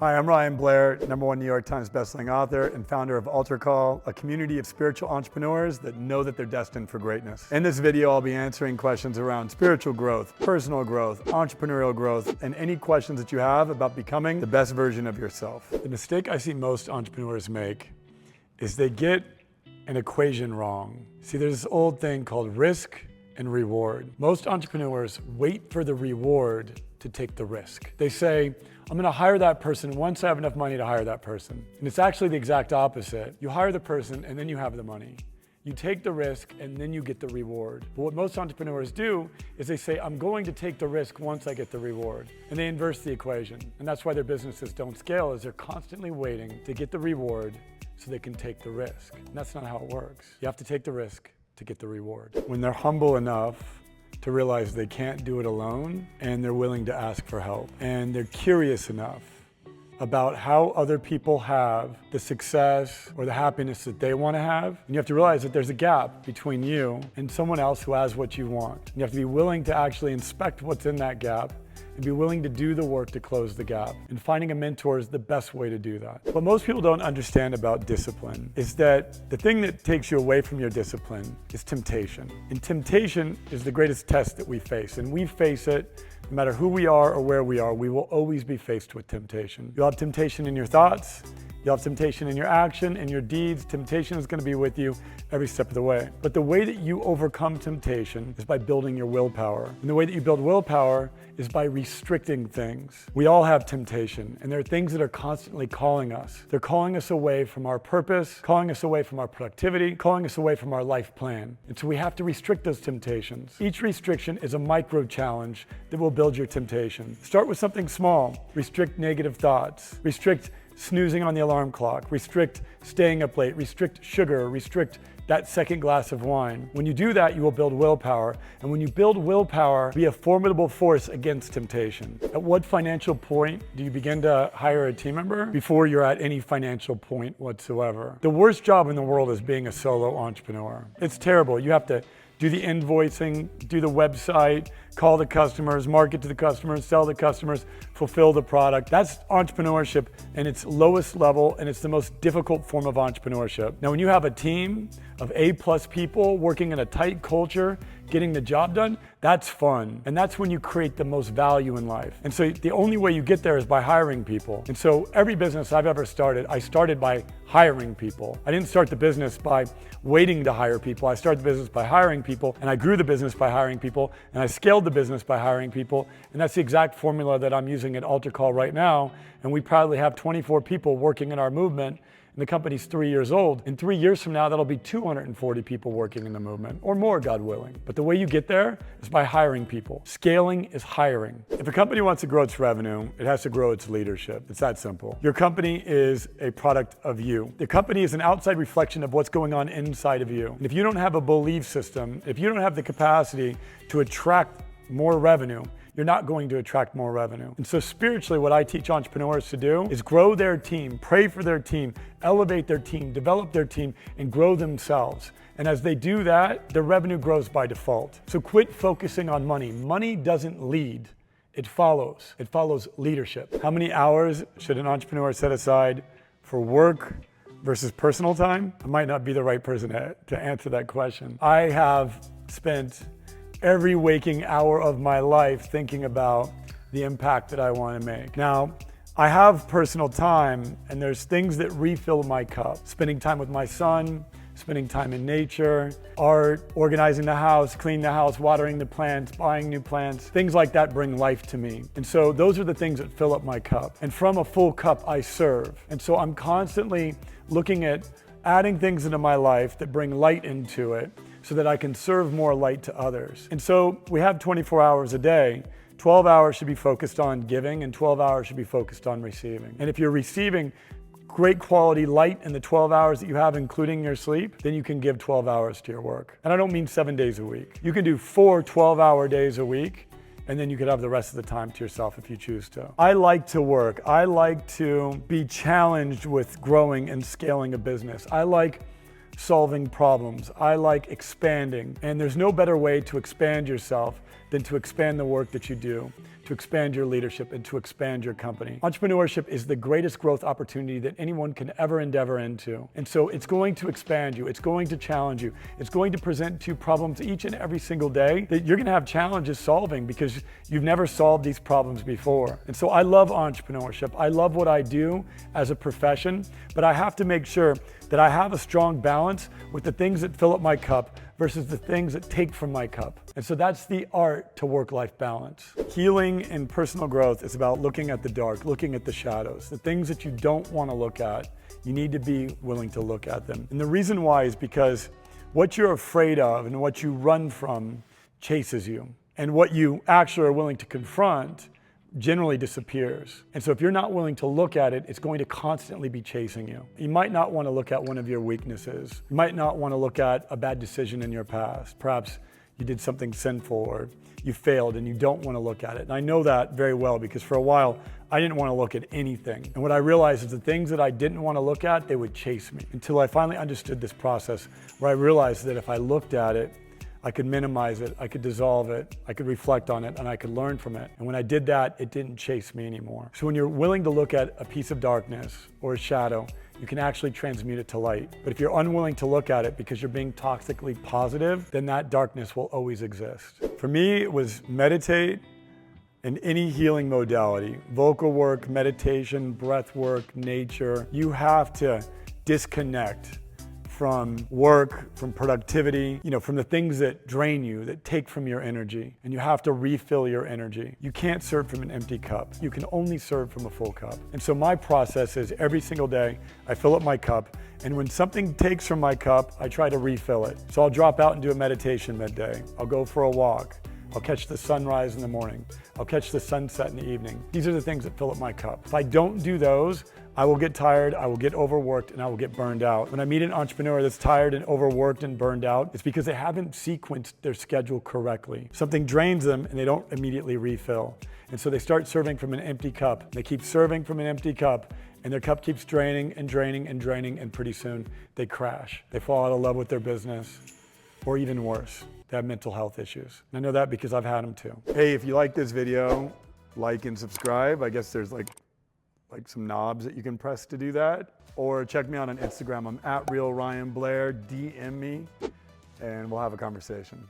Hi, I'm Ryan Blair, #1 New York Times bestselling author and founder of Altar Call, a community of spiritual entrepreneurs that know that they're destined for greatness. In this video, I'll be answering questions around spiritual growth, personal growth, entrepreneurial growth, and any questions that you have about becoming the best version of yourself. The mistake I see most entrepreneurs make is they get an equation wrong. See, there's this old thing called risk and reward. Most entrepreneurs wait for the reward to take the risk. They say, I'm gonna hire that person once I have enough money to hire that person. And it's actually the exact opposite. You hire the person and then you have the money. You take the risk and then you get the reward. But what most entrepreneurs do is they say, I'm going to take the risk once I get the reward. And they inverse the equation. And that's why their businesses don't scale, is they're constantly waiting to get the reward so they can take the risk. And that's not how it works. You have to take the risk to get the reward. When they're humble enough to realize they can't do it alone, and they're willing to ask for help, and they're curious enough about how other people have the success or the happiness that they want to have. And you have to realize that there's a gap between you and someone else who has what you want. And you have to be willing to actually inspect what's in that gap and be willing to do the work to close the gap. And finding a mentor is the best way to do that. What most people don't understand about discipline is that the thing that takes you away from your discipline is temptation. And temptation is the greatest test that we face. And we face it no matter who we are or where we are. We will always be faced with temptation. You'll have temptation in your thoughts. You'll have temptation in your action, in your deeds. Temptation is going to be with you every step of the way. But the way that you overcome temptation is by building your willpower. And the way that you build willpower is by restricting things. We all have temptation, and there are things that are constantly calling us. They're calling us away from our purpose, calling us away from our productivity, calling us away from our life plan. And so we have to restrict those temptations. Each restriction is a micro challenge that will build your temptation. Start with something small. Restrict negative thoughts. Restrict snoozing on the alarm clock, restrict staying up late, restrict sugar, restrict that second glass of wine. When you do that, you will build willpower. And when you build willpower, be a formidable force against temptation. At what financial point do you begin to hire a team member? Before you're at any financial point whatsoever. The worst job in the world is being a solo entrepreneur. It's terrible. You have to do the invoicing, do the website, call the customers, market to the customers, sell the customers, fulfill the product. That's entrepreneurship in its lowest level, and it's the most difficult form of entrepreneurship. Now, when you have a team of A+ people working in a tight culture, getting the job done, that's fun. And that's when you create the most value in life. And so the only way you get there is by hiring people. And so every business I've ever started, I started by hiring people. I didn't start the business by waiting to hire people. I started the business by hiring people, and I grew the business by hiring people, and I scaled the business by hiring people. And that's the exact formula that I'm using at Altar Call right now. And we proudly have 24 people working in our movement. And the company's 3 years old. In 3 years from now, that'll be 240 people working in the movement, or more, God willing. But the way you get there is by hiring people. Scaling is hiring. If a company wants to grow its revenue, it has to grow its leadership. It's that simple. Your company is a product of you. The company is an outside reflection of what's going on inside of you. And if you don't have a belief system, if you don't have the capacity to attract more revenue, you're not going to attract more revenue. And so spiritually, what I teach entrepreneurs to do is grow their team, pray for their team, elevate their team, develop their team, and grow themselves. And as they do that, their revenue grows by default. So quit focusing on money. Money doesn't lead, it follows. It follows leadership. How many hours should an entrepreneur set aside for work versus personal time? I might not be the right person to answer that question. I have spent every waking hour of my life thinking about the impact that I want to make. Now, I have personal time, and there's things that refill my cup. Spending time with my son, spending time in nature, art, organizing the house, cleaning the house, watering the plants, buying new plants. Things like that bring life to me. And so those are the things that fill up my cup. And from a full cup, I serve. And so I'm constantly looking at adding things into my life that bring light into it, so that I can serve more light to others. And so we have 24 hours a day. 12 hours should be focused on giving, and 12 hours should be focused on receiving. And if you're receiving great quality light in the 12 hours that you have, including your sleep, then you can give 12 hours to your work. And I don't mean 7 days a week. You can do 4 12-hour days a week, and then you could have the rest of the time to yourself if you choose to. I like to work. I like to be challenged with growing and scaling a business. I like solving problems. I like expanding. And there's no better way to expand yourself than to expand the work that you do, to expand your leadership, and to expand your company. Entrepreneurship is the greatest growth opportunity that anyone can ever endeavor into. And so it's going to expand you, it's going to challenge you, it's going to present to you problems each and every single day that you're gonna have challenges solving because you've never solved these problems before. And so I love entrepreneurship. I love what I do as a profession, but I have to make sure that I have a strong balance with the things that fill up my cup versus the things that take from my cup. And so that's the art to work-life balance. Healing and personal growth is about looking at the dark, looking at the shadows, the things that you don't want to look at. You need to be willing to look at them. And the reason why is because what you're afraid of and what you run from chases you. And what you actually are willing to confront generally disappears. And so if you're not willing to look at it, it's going to constantly be chasing you. You might not want to look at one of your weaknesses. You might not want to look at a bad decision in your past. Perhaps you did something sinful or you failed and you don't want to look at it. And I know that very well because for a while, I didn't want to look at anything. And what I realized is the things that I didn't want to look at, they would chase me until I finally understood this process where I realized that if I looked at it, I could minimize it, I could dissolve it, I could reflect on it, and I could learn from it. And when I did that, it didn't chase me anymore. So when you're willing to look at a piece of darkness or a shadow, you can actually transmute it to light. But if you're unwilling to look at it because you're being toxically positive, then that darkness will always exist. For me, it was meditate and any healing modality, vocal work, meditation, breath work, nature. You have to disconnect from work, from productivity, from the things that drain you, that take from your energy. And you have to refill your energy. You can't serve from an empty cup. You can only serve from a full cup. And so my process is every single day, I fill up my cup, and when something takes from my cup, I try to refill it. So I'll drop out and do a meditation midday. I'll go for a walk. I'll catch the sunrise in the morning. I'll catch the sunset in the evening. These are the things that fill up my cup. If I don't do those, I will get tired, I will get overworked, and I will get burned out. When I meet an entrepreneur that's tired and overworked and burned out, it's because they haven't sequenced their schedule correctly. Something drains them and they don't immediately refill. And so they start serving from an empty cup. They keep serving from an empty cup, and their cup keeps draining and draining and draining, and pretty soon they crash. They fall out of love with their business, or even worse, they have mental health issues. And I know that because I've had them too. Hey, if you like this video, like and subscribe. I guess there's like some knobs that you can press to do that. Or check me out on Instagram. I'm @RealRyanBlair. DM me and we'll have a conversation.